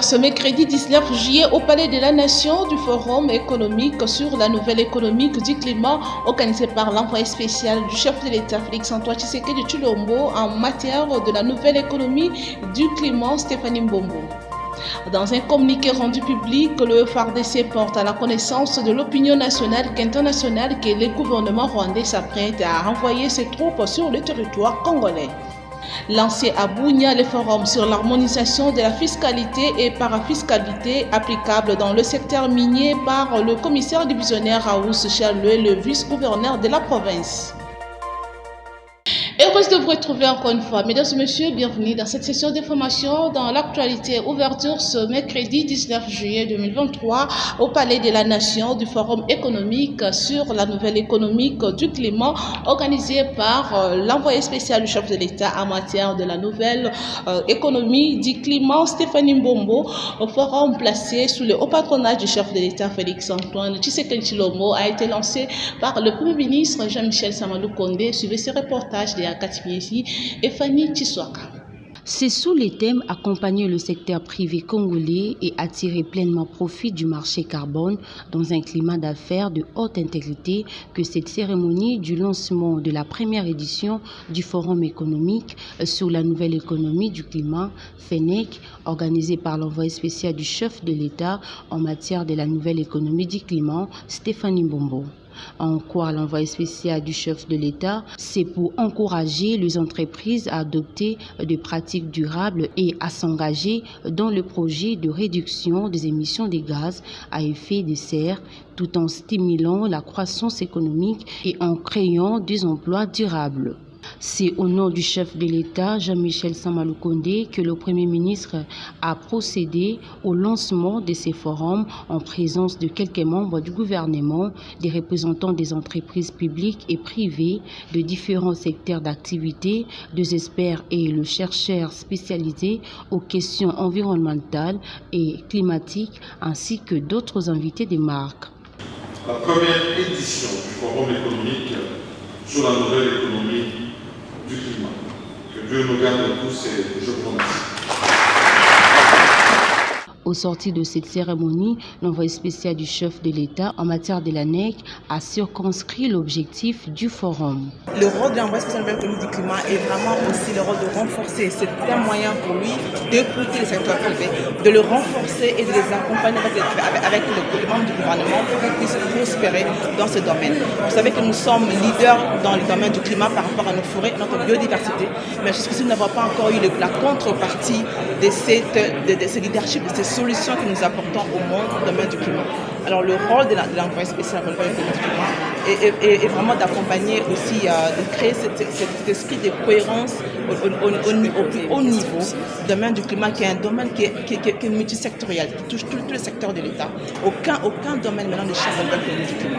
ouvert ce mercredi 19 juillet au Palais de la Nation du Forum économique sur la nouvelle économique du climat organisé par l'envoyé spécial du chef de l'État Félix-Antoine Tshisekedi Tshilombo en matière de la nouvelle économie du climat Stéphanie Mbombo. Dans un communiqué rendu public, le FARDC porte à la connaissance de l'opinion nationale qu'internationale que le gouvernement rwandais s'apprête à renvoyer ses troupes sur le territoire congolais. Lancé à Bunia le forum sur l'harmonisation de la fiscalité et parafiscalité applicable dans le secteur minier par le commissaire divisionnaire Raouz Charloué, le vice-gouverneur de la province. Heureuse de vous retrouver encore une fois. Mesdames et messieurs, bienvenue dans cette session d'information dans l'actualité. Ouverture ce mercredi 19 juillet 2023 au Palais de la Nation du Forum économique sur la nouvelle économique du climat organisé par l'envoyé spécial du chef de l'État en matière de la nouvelle économie du climat Stéphanie Mbombo. Au forum placé sous le haut patronage du chef de l'État Félix-Antoine Tshisekedi Tshilombo a été lancé par le Premier ministre Jean-Michel Samalou Kondé. Suivez ce reportage de Katimiesi et Fanny Tshiswaka. C'est sous les thèmes accompagner le secteur privé congolais et attirer pleinement profit du marché carbone dans un climat d'affaires de haute intégrité que cette cérémonie du lancement de la première édition du Forum économique sur la nouvelle économie du climat, FENEC, organisée par l'envoyé spécial du chef de l'État en matière de la nouvelle économie du climat, Stéphanie Mbombo. En quoi l'envoyé spécial du chef de l'État, c'est pour encourager les entreprises à adopter des pratiques durables et à s'engager dans le projet de réduction des émissions de gaz à effet de serre, tout en stimulant la croissance économique et en créant des emplois durables. C'est au nom du chef de l'État, Jean-Michel Samalou Kondé, que le Premier ministre a procédé au lancement de ces forums en présence de quelques membres du gouvernement, des représentants des entreprises publiques et privées, de différents secteurs d'activité, des experts et le chercheur spécialisé aux questions environnementales et climatiques, ainsi que d'autres invités des marques. La première édition du Forum économique sur la nouvelle économie du climat. Que Dieu nous garde tous et je vous remercie. Au sorti de cette cérémonie, l'envoyé spécial du chef de l'État en matière de l'ANEC a circonscrit l'objectif du forum. Le rôle de l'envoyé spécial de l'économie du climat est vraiment aussi le rôle de renforcer. C'est un moyen pour lui d'écouter le secteur privé, de le renforcer et de les accompagner avec les membres du gouvernement pour qu'ils puissent prospérer dans ce domaine. Vous savez que nous sommes leaders dans le domaine du climat par rapport à nos forêts, à notre biodiversité, mais jusqu'ici nous n'avons pas encore eu la contrepartie de ce leadership, de ces solutions que nous apportons au monde dans le domaine du climat. Alors le rôle de l'envoyé spécial de l'économie du climat est vraiment d'accompagner aussi, de créer cet esprit de cohérence au plus haut niveau du domaine du climat, qui est un domaine qui est multisectoriel, qui touche tous les secteurs de l'État. Aucun domaine maintenant ne change dans l'économie du climat.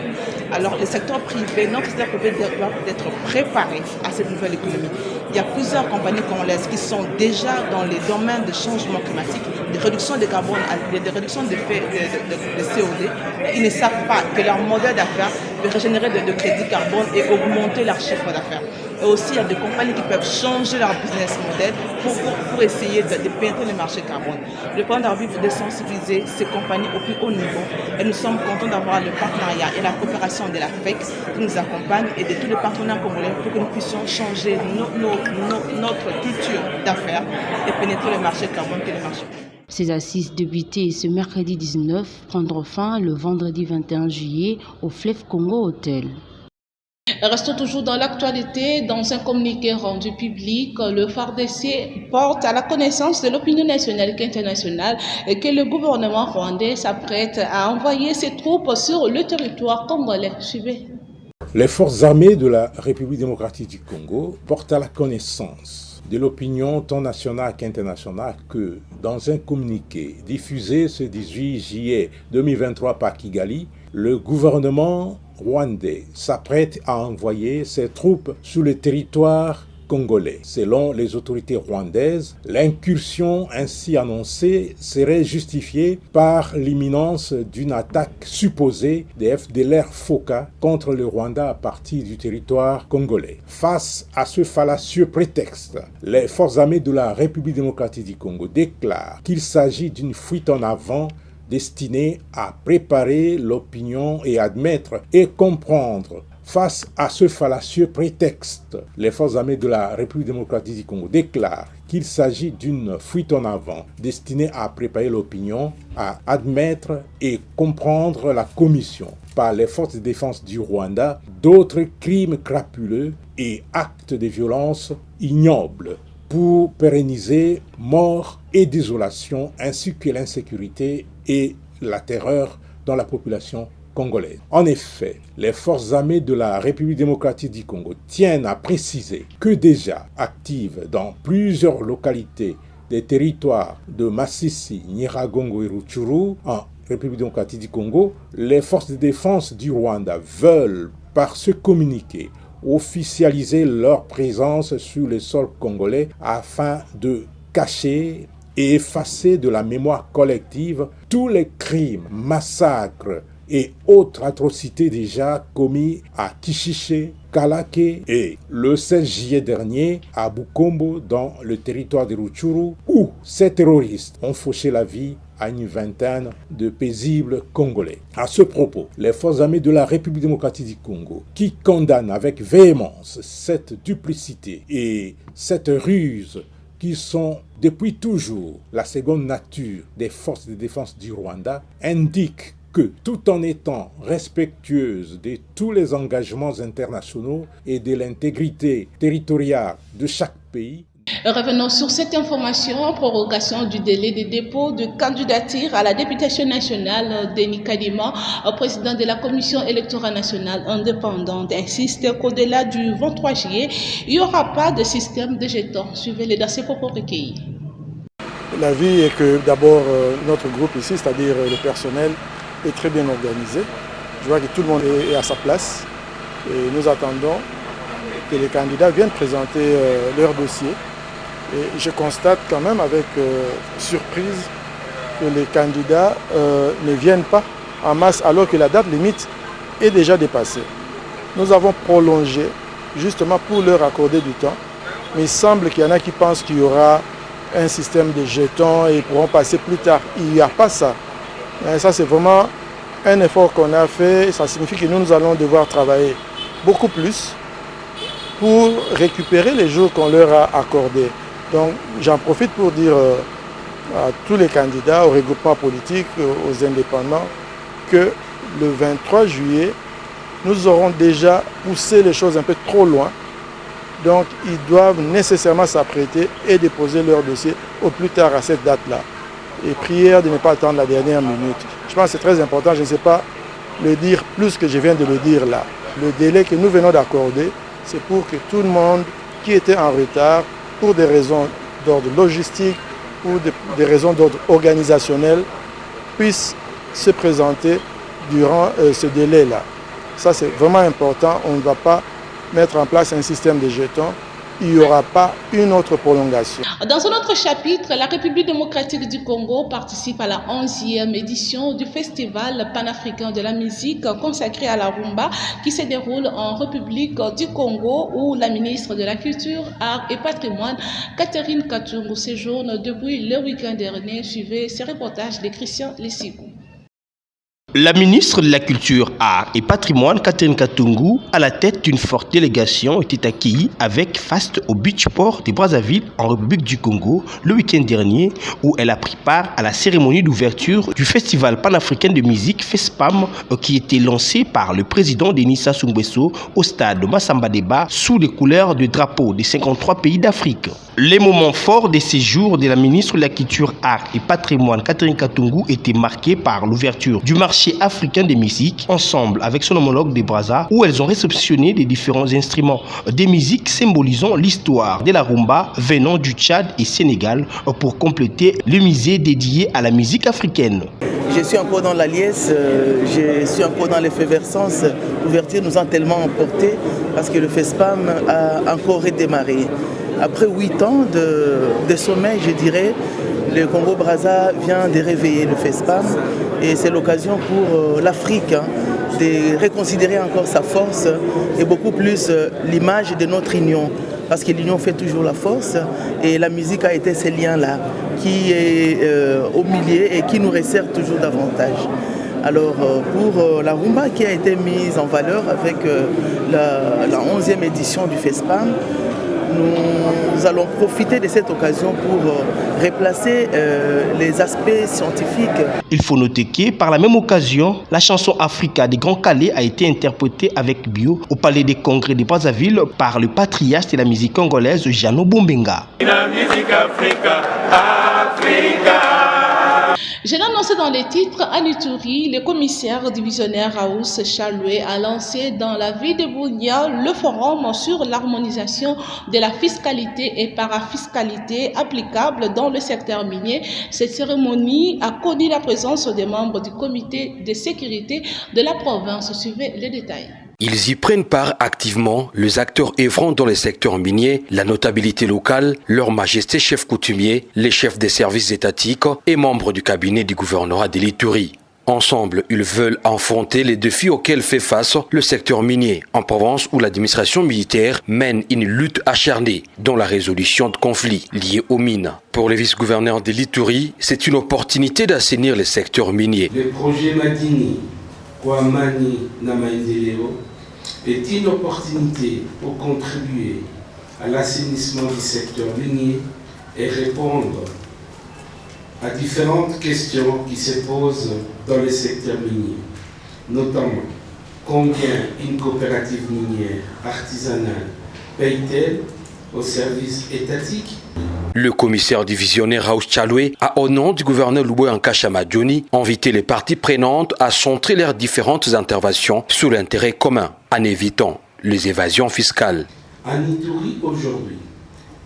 Alors le secteur privé, notre secteur privé doit être préparé à cette nouvelle économie. Il y a plusieurs compagnies congolaises qui sont déjà dans les domaines de changement climatique, de réduction de carbone, de réduction de CO2. Ils ne savent pas que leur modèle d'affaires peut régénérer de crédits carbone et augmenter leur chiffre d'affaires. Et aussi, il y a des compagnies qui peuvent changer leur business model pour essayer de pénétrer le marché carbone. Le plan d'Arbi veut de sensibiliser ces compagnies au plus haut niveau et nous sommes contents d'avoir le partenariat et la coopération de la FEX qui nous accompagne et de tous les partenaires congolais pour que nous puissions changer notre culture d'affaires et pénétrer le marché carbone que le marché. Ces assises débutées ce mercredi 19 prendront fin le vendredi 21 juillet au Fleuve Congo Hotel. Restons toujours dans l'actualité. Dans un communiqué rendu public, le FARDC porte à la connaissance de l'opinion nationale et internationale que le gouvernement rwandais s'apprête à envoyer ses troupes sur le territoire congolais. Suivez. Les forces armées de la République démocratique du Congo portent à la connaissance de l'opinion tant nationale qu'internationale que, dans un communiqué diffusé ce 18 juillet 2023 par Kigali, le gouvernement rwandais s'apprête à envoyer ses troupes sur le territoire congolais. Selon les autorités rwandaises, l'incursion ainsi annoncée serait justifiée par l'imminence d'une attaque supposée des FDLR-FOCA contre le Rwanda à partir du territoire congolais. Face à ce fallacieux prétexte, les forces armées de la République démocratique du Congo déclarent qu'il s'agit d'une fuite en avant destinée à préparer l'opinion et admettre et comprendre. Face à ce fallacieux prétexte, les forces armées de la République démocratique du Congo déclarent qu'il s'agit d'une fuite en avant destinée à préparer l'opinion, à admettre et comprendre la commission par les forces de défense du Rwanda d'autres crimes crapuleux et actes de violence ignobles pour pérenniser mort et désolation ainsi que l'insécurité et la terreur dans la population congolaise. En effet, les forces armées de la République démocratique du Congo tiennent à préciser que déjà actives dans plusieurs localités des territoires de Masisi, Nyiragongo et Rutshuru, en République démocratique du Congo, les forces de défense du Rwanda veulent, par ce communiqué, officialiser leur présence sur le sol congolais afin de cacher et effacer de la mémoire collective tous les crimes, massacres et autres atrocités déjà commis à Kishiché, Kalake et le 16 juillet dernier à Bukombo dans le territoire de Rutshuru où ces terroristes ont fauché la vie à une vingtaine de paisibles Congolais. À ce propos, les forces armées de la République démocratique du Congo, qui condamnent avec véhémence cette duplicité et cette ruse qui sont depuis toujours la seconde nature des forces de défense du Rwanda, indiquent que tout en étant respectueuse de tous les engagements internationaux et de l'intégrité territoriale de chaque pays. Revenons sur cette information, prorogation du délai de dépôt de candidature à la députation nationale. Denis Kadima, président de la Commission électorale nationale indépendante, insiste qu'au-delà du 23 juillet, il n'y aura pas de système de jetons. Suivez-les dans ces propos recueillis. L'avis est que d'abord notre groupe ici, c'est-à-dire le personnel, est très bien organisé. Je vois que tout le monde est à sa place et nous attendons que les candidats viennent présenter leur dossier. Et je constate quand même avec surprise que les candidats ne viennent pas en masse alors que la date limite est déjà dépassée. Nous avons prolongé justement pour leur accorder du temps, mais il semble qu'il y en a qui pensent qu'il y aura un système de jetons et ils pourront passer plus tard. Il n'y a pas ça. Et ça, c'est vraiment un effort qu'on a fait. Ça signifie que nous allons devoir travailler beaucoup plus pour récupérer les jours qu'on leur a accordés. Donc, j'en profite pour dire à tous les candidats, aux regroupements politiques, aux indépendants, que le 23 juillet, nous aurons déjà poussé les choses un peu trop loin. Donc, ils doivent nécessairement s'apprêter et déposer leur dossier au plus tard à cette date-là. Et prière de ne pas attendre la dernière minute. Je pense que c'est très important, je ne sais pas le dire plus que je viens de le dire là. Le délai que nous venons d'accorder, c'est pour que tout le monde qui était en retard, pour des raisons d'ordre logistique ou des raisons d'ordre organisationnel, puisse se présenter durant ce délai-là. Ça, c'est vraiment important. On ne va pas mettre en place un système de jetons. Il n'y aura pas une autre prolongation. Dans un autre chapitre, la République démocratique du Congo participe à la 11e édition du Festival panafricain de la musique consacré à la rumba qui se déroule en République du Congo où la ministre de la Culture, Arts et Patrimoine, Catherine Katungu, séjourne depuis le week-end dernier. Suivez ces reportages de Christian Lessikou. La ministre de la Culture, Arts et Patrimoine, Catherine Katungu, à la tête d'une forte délégation, était accueillie avec faste au Beachport de Brazzaville, en République du Congo, le week-end dernier, où elle a pris part à la cérémonie d'ouverture du Festival panafricain de musique FESPAM, qui était lancé par le président Denis Sassou Nguesso au stade de Massamba Deba sous les couleurs du drapeau des 53 pays d'Afrique. Les moments forts des séjours de la ministre de la Culture, Arts et Patrimoine, Catherine Katungu, étaient marqués par l'ouverture du marché africain de musique, ensemble avec son homologue de Brazza, où elles ont réceptionné des différents instruments de musique symbolisant l'histoire de la rumba venant du Tchad et Sénégal pour compléter le musée dédié à la musique africaine. je suis encore dans la liesse, je suis encore dans l'effervescence. L'ouverture nous a tellement emportés parce que le FESPAM a encore redémarré. Après 8 ans de sommeil, je dirais, le Congo-Brazza vient de réveiller le FESPAM et c'est l'occasion pour l'Afrique de reconsidérer encore sa force et beaucoup plus l'image de notre union. Parce que l'union fait toujours la force et la musique a été ce lien-là qui est au milieu et qui nous resserre toujours davantage. Alors pour la rumba qui a été mise en valeur avec la 11e édition du FESPAM, nous allons profiter de cette occasion pour replacer les aspects scientifiques. Il faut noter que, par la même occasion, la chanson Africa des Grands Calais a été interprétée avec bio au Palais des Congrès de Brazzaville par le patriarche de la musique congolaise, Jeannot Bombenga. La musique Africa, Africa. Je l'ai annoncé dans les titres, à Ituri, le commissaire divisionnaire Raous Chaloué a lancé dans la ville de Bunia le forum sur l'harmonisation de la fiscalité et parafiscalité applicable dans le secteur minier. Cette cérémonie a connu la présence des membres du comité de sécurité de la province. Suivez les détails. Ils y prennent part activement les acteurs œuvrant dans les secteurs miniers, la notabilité locale, leur majesté chef coutumier, les chefs des services étatiques et membres du cabinet du gouvernorat de l'Ituri. Ensemble, ils veulent affronter les défis auxquels fait face le secteur minier, en province où l'administration militaire mène une lutte acharnée dans la résolution de conflits liés aux mines. Pour le vice-gouverneur de l'Ituri, c'est une opportunité d'assainir le secteur minier. Le projet Madini, Kwamani Namaendeleo, est une opportunité pour contribuer à l'assainissement du secteur minier et répondre à différentes questions qui se posent dans le secteur minier, notamment combien une coopérative minière artisanale paye-t-elle aux services étatiques? Le commissaire divisionnaire Raous Chaloué a, au nom du gouverneur Louboy Nkashamadjoni, invité les parties prenantes à centrer leurs différentes interventions sur l'intérêt commun, en évitant les évasions fiscales. En Ituri aujourd'hui,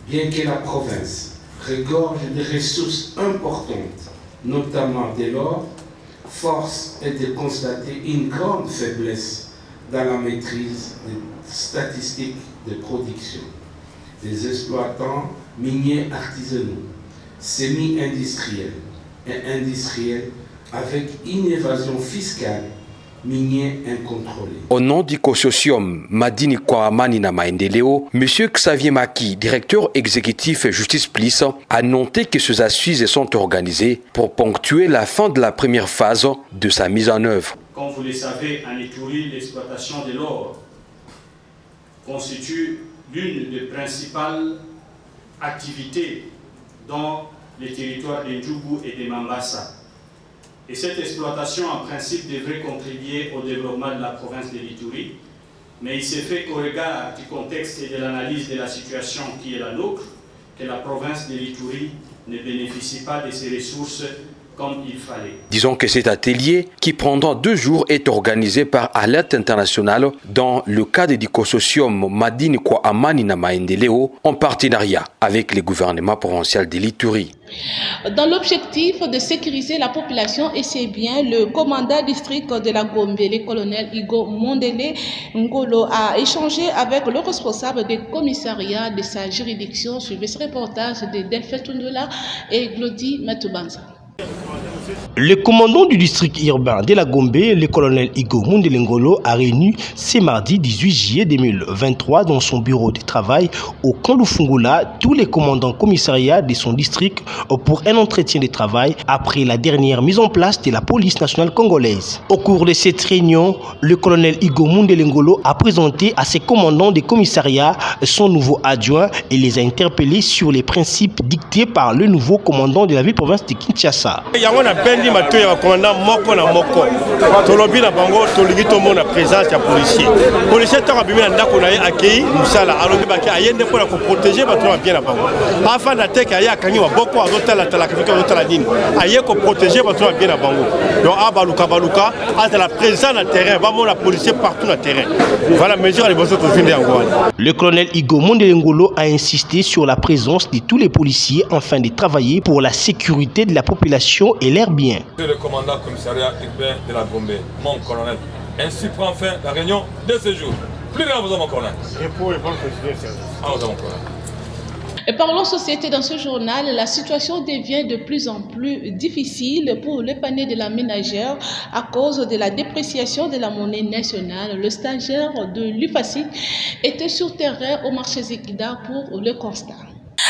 bien que la province regorge de ressources importantes, notamment de l'or, force est de constater une grande faiblesse dans la maîtrise des statistiques de production des exploitants miniers artisanaux, semi-industriels et industriels avec une évasion fiscale minier incontrôlé. Au nom du consortium Madini Kwamani na Maendeleo, M. Xavier Maki, directeur exécutif Justice Plus, a noté que ces assises sont organisées pour ponctuer la fin de la première phase de sa mise en œuvre. Comme vous le savez, en Ituri, l'exploitation de l'or constitue l'une des principales activités dans les territoires de Ndjougou et de Mambasa. Et cette exploitation, en principe, devrait contribuer au développement de la province de l'Ituri. Mais il s'est fait qu'au regard du contexte et de l'analyse de la situation qui est la nôtre, que la province de l'Ituri ne bénéficie pas de ses ressources comme il fallait. Disons que cet atelier, qui pendant 2 jours est organisé par Alerte Internationale dans le cadre du consortium Madini Kwamani na Maendeleo, en partenariat avec le gouvernement provincial de l'Ituri. Dans l'objectif de sécuriser la population et ses biens, le commandant district de la Gombe, le colonel Igo Mondele Ngolo, a échangé avec le responsable des commissariats de sa juridiction. Suivez ce reportage de Delphine Tundula et Glody Matoubanza. Le commandant du district urbain de la Gombe, le colonel Igo Mondele Ngolo, a réuni ce mardi 18 juillet 2023 dans son bureau de travail au camp Lufungula tous les commandants commissariats de son district pour un entretien de travail après la dernière mise en place de la police nationale congolaise. Au cours de cette réunion, le colonel Igo Mondele Ngolo a présenté à ses commandants des commissariats son nouveau adjoint et les a interpellés sur les principes dictés par le nouveau commandant de la ville-province de Kinshasa. Bendi mato ya commandant moko na moko tolobi na bango tolingi tomona présence ya policier tant abimi na ndako na ye akei musala alobi baki ayende pour ko protéger bato na bien na bango afin d'attaquer aya kangi wa boko azotala tala kifika azotala nini aye ko protéger bato na bien na bango donc baluka à la présence na terrain ba mona policier partout na terrain voilà mesure les besoins to vinde yango. Le colonel Igo Mondele Ngolo a insisté sur la présence de tous les policiers afin de travailler pour la sécurité de la population et l'air bien. C'est le commandant commissariat urbain de la Gombe, mon colonel. Ainsi prend fin la réunion de ce jour. Plus rien, vous avez mon colonel. Repos et bonne continuation. Ah, vous avez mon colonel. Et parlons société dans ce journal, la situation devient de plus en plus difficile pour le panier de la ménagère à cause de la dépréciation de la monnaie nationale. Le stagiaire de l'UFASIC était sur terrain au marché Zekida pour le constat.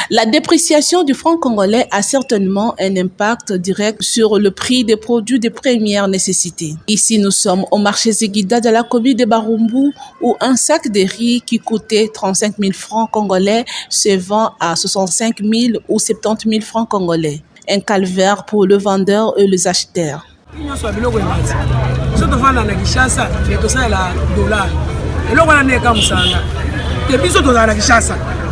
La dépréciation du franc congolais a certainement un impact direct sur le prix des produits de première nécessité. Ici, nous sommes au marché Zegida de la commune de Barumbu où un sac de riz qui coûtait 35 000 francs congolais se vend à 65 000 ou 70 000 francs congolais. Un calvaire pour le vendeur et les acheteurs.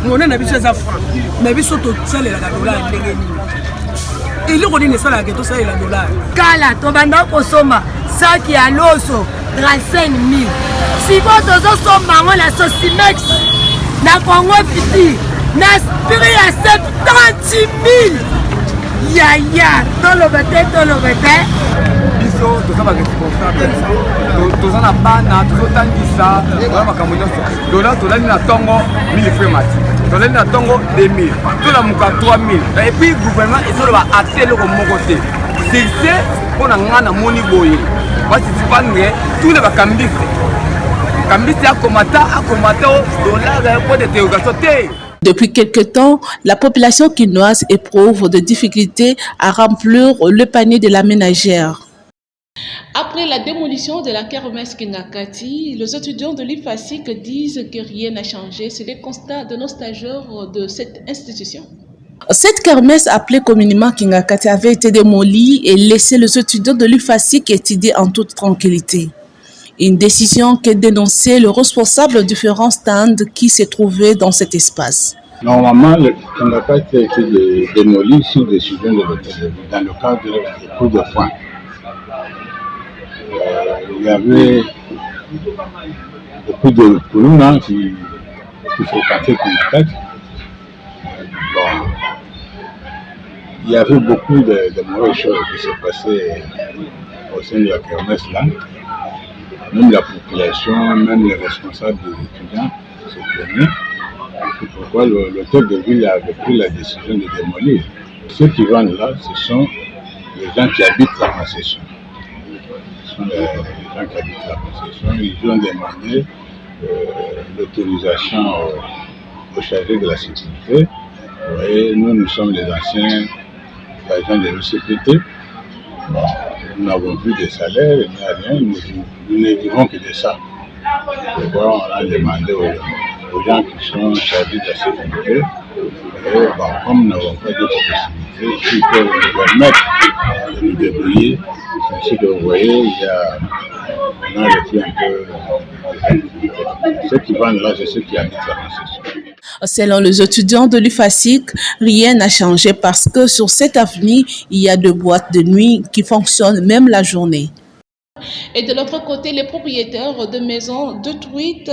On a biso za franc mais biso to tsale la dollar ndenge nini ili ko dine sala ke to sala la dollar kala to banda ko soma saki ya loso 35 000 si boto zo soma ngona Sosimex na Congo Piti na spiri ya 70 000 ya to lo bete biso to saba ke responsable to zana bana to tangisa wala makambo nyonso dollar to lani na tongo 1000 francs mati. Dans le Natongo 2000, tout la mouka 3000. Et puis le gouvernement est sur la atteindre le côté. C'est pour la moni boye. Parce que pas tous les cambistes. Cambistes a combattu au dollar pour des dérogations. Depuis quelque temps, la population quinoise éprouve des difficultés à remplir le panier de la ménagère. Après la démolition de la kermesse Kingakati, les étudiants de l'IFASIC disent que rien n'a changé. C'est le constat de nos stagiaires de cette institution. Cette kermesse appelée communément Kingakati avait été démolie et laissé les étudiants de l'IFASIC étudier en toute tranquillité. Une décision que dénonçait le responsable de différents stands qui se trouvaient dans cet espace. Normalement, le Kingakati a été démoli sous décision de l'hôtel dans le cadre des cours de foin. Il y avait beaucoup de Koulouna qui fréquentaient Kingakati. Bon, il y avait beaucoup de mauvaises choses qui se passaient au sein de la kermesse là. Même la population, même les responsables des étudiants se plaignaient. C'est pourquoi l'hôtel de ville avait pris la décision de démolir. Ceux qui vendent là, ce sont les gens qui habitent la concession. Ce sont les gens qui habitent la concession. Ils ont demandé l'autorisation au chargé de la sécurité. Vous voyez, nous sommes les anciens agents de l'OCPT. Bon, nous n'avons plus de salaire, il n'y a rien, nous ne vivons que de ça. Pourquoi on a demandé aux gens qui sont chargés de la sécurité, et bon, comme nous n'avons pas d'autres possibilités, s'ils peuvent nous permettre de nous débrouiller, ainsi que vous voyez, on a arrêté un peu. Ceux qui vendent là, c'est ceux qui habitent la concession. Selon les étudiants de l'UFASIC, rien n'a changé parce que sur cette avenue, il y a deux boîtes de nuit qui fonctionnent même la journée. Et de l'autre côté, les propriétaires de maisons détruites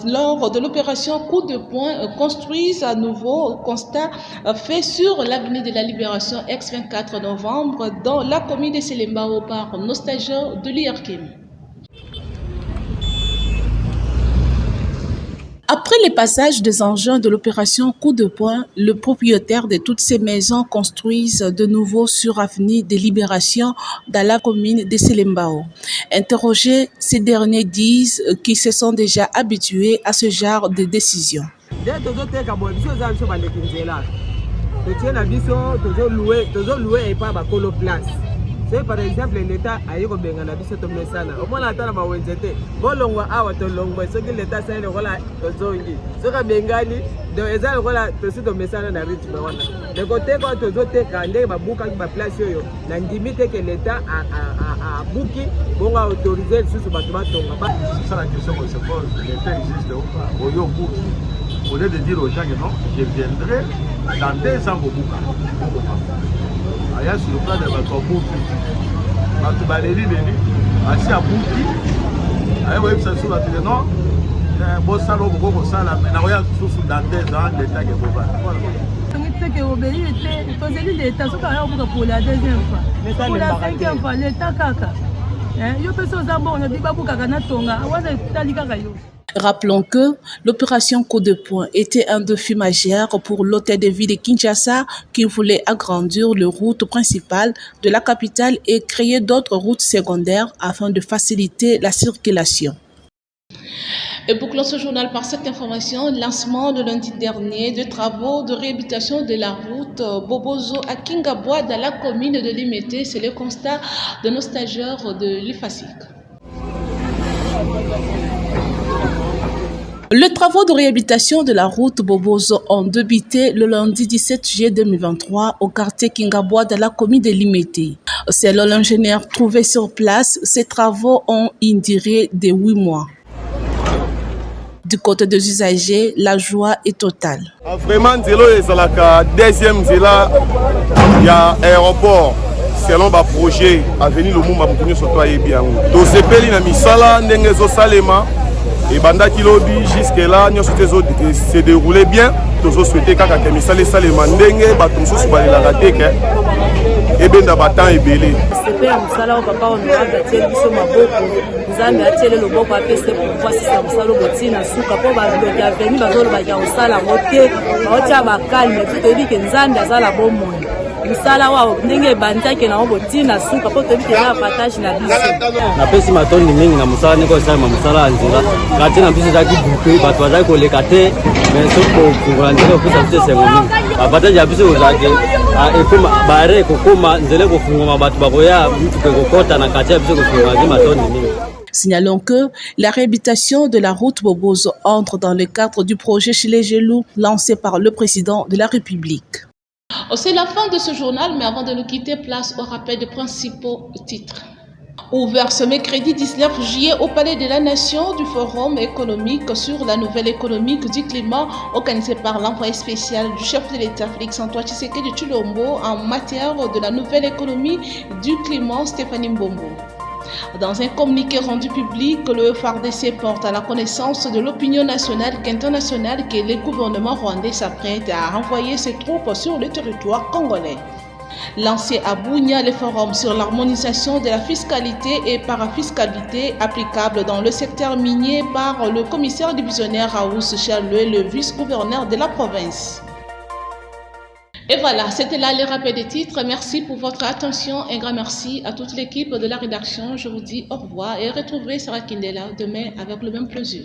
lors de l'opération Coup de poing construisent à nouveau constat fait sur l'avenue de la Libération ex-24 novembre dans la commune de Selembao par nos stagiaires de l'IRKIM. Après le passage des engins de l'opération Coup de poing, le propriétaire de toutes ces maisons construisent de nouveau sur avenue de Libération dans la commune de Selembao. Interrogés, ces derniers disent qu'ils se sont déjà habitués à ce genre de décision. Par exemple, l'État a eu un abisso de Messana. Au moins, la Tana va être bon, awa to longo, ce que l'État s'est le rôle de Zongi. Ce que Bengali, de Ezal Rola, to sit au Messana na Rich Mawana. De côté, quand tu zote, quand les babouka qui va placer, la limite que l'État a bouki, bon à autoriser le sous-bâtiment. C'est ça la question qu'on se pose. L'État existe ou pas? Au Bouki, au lieu de dire aux gens que non, je viendrai dans 2 ans au Bouka. Aya sur le plan de votre bouki. Quand baleri neni, assis à bouki. Aya ouais ça sur la télé non. Bon salon beaucoup sala, mais na oya sous dans 2 ans l'état que vous va. que obéir était l'État, ce qu'on pour la deuxième fois. Pour la cinquième fois, l'État kaka. Yo peut se bon, on a dit babu kaka na tonga, on tali kaka yo. Rappelons que l'opération Coup de poing était un défi majeur pour l'hôtel de ville de Kinshasa qui voulait agrandir les routes principales de la capitale et créer d'autres routes secondaires afin de faciliter la circulation. Et bouclons ce journal par cette information, lancement de lundi dernier de travaux de réhabilitation de la route Bobozo à Kingabwa dans la commune de Limete. C'est le constat de nos stagiaires de l'IFASIC. Les travaux de réhabilitation de la route Bobozo ont débuté le lundi 17 juillet 2023 au quartier Kingabwa dans la commune de Limete. Selon l'ingénieur trouvé sur place, ces travaux ont une durée de 8 mois. Du côté des usagers, la joie est totale. Vraiment, la deuxième, il y a aéroport. Selon le projet, à venir le monde va continuer sur toi et bien. Donc, c'est peli na misala, n'engezo salema. Et banda kilobi jusque là, nous souhaitons se dérouler bien. Nous souhaitons que misala salema ndenge, batum sous bali la raté que et ben d'abatan et belé. C'est pas un musala au papa on a gâté biso maboko. Nzambe atiele loboko apese pour voir si ça musala botina suka po ba bloquer avenir bazolo ba ya usala moté. Baotia ba calme tout dit que Nzambe azala bomoi. Musala wa ndenge bandaki na botina suka po to dit que na partage na biso. Na pesi matoni mingi na musala niko sala musala anzira. Kati na biso zaki buke bato bazaki koleka te mais soko kungola ndelo pesa biso sengomi. Abata ja biso uzake ekoma bare kokoma nzele kofungoma bato bakoya mtu kokota na kati ya biso kofunga matoni mingi. Signalons que la réhabilitation de la route Bobozo entre dans le cadre du projet Chile Gelou lancé par le président de la République. C'est la fin de ce journal, mais avant de nous quitter, place au rappel des principaux titres. Ouvert ce mercredi 19 juillet au Palais de la Nation du Forum économique sur la nouvelle économique du climat organisé par l'envoyé spécial du chef de l'État Félix Antoine Tshisekedi de Tshilombo en matière de la nouvelle économie du climat Stéphanie Mbombo. Dans un communiqué rendu public, le FARDC porte à la connaissance de l'opinion nationale et internationale que le gouvernement rwandais s'apprête à renvoyer ses troupes sur le territoire congolais. Lancé à Bunia, le forum sur l'harmonisation de la fiscalité et parafiscalité applicable dans le secteur minier par le commissaire divisionnaire Raouz Chaloué, le vice-gouverneur de la province. Et voilà, c'était là le rappel des titres. Merci pour votre attention. Un grand merci à toute l'équipe de la rédaction. Je vous dis au revoir et retrouvez Sarah Kindela demain avec le même plaisir.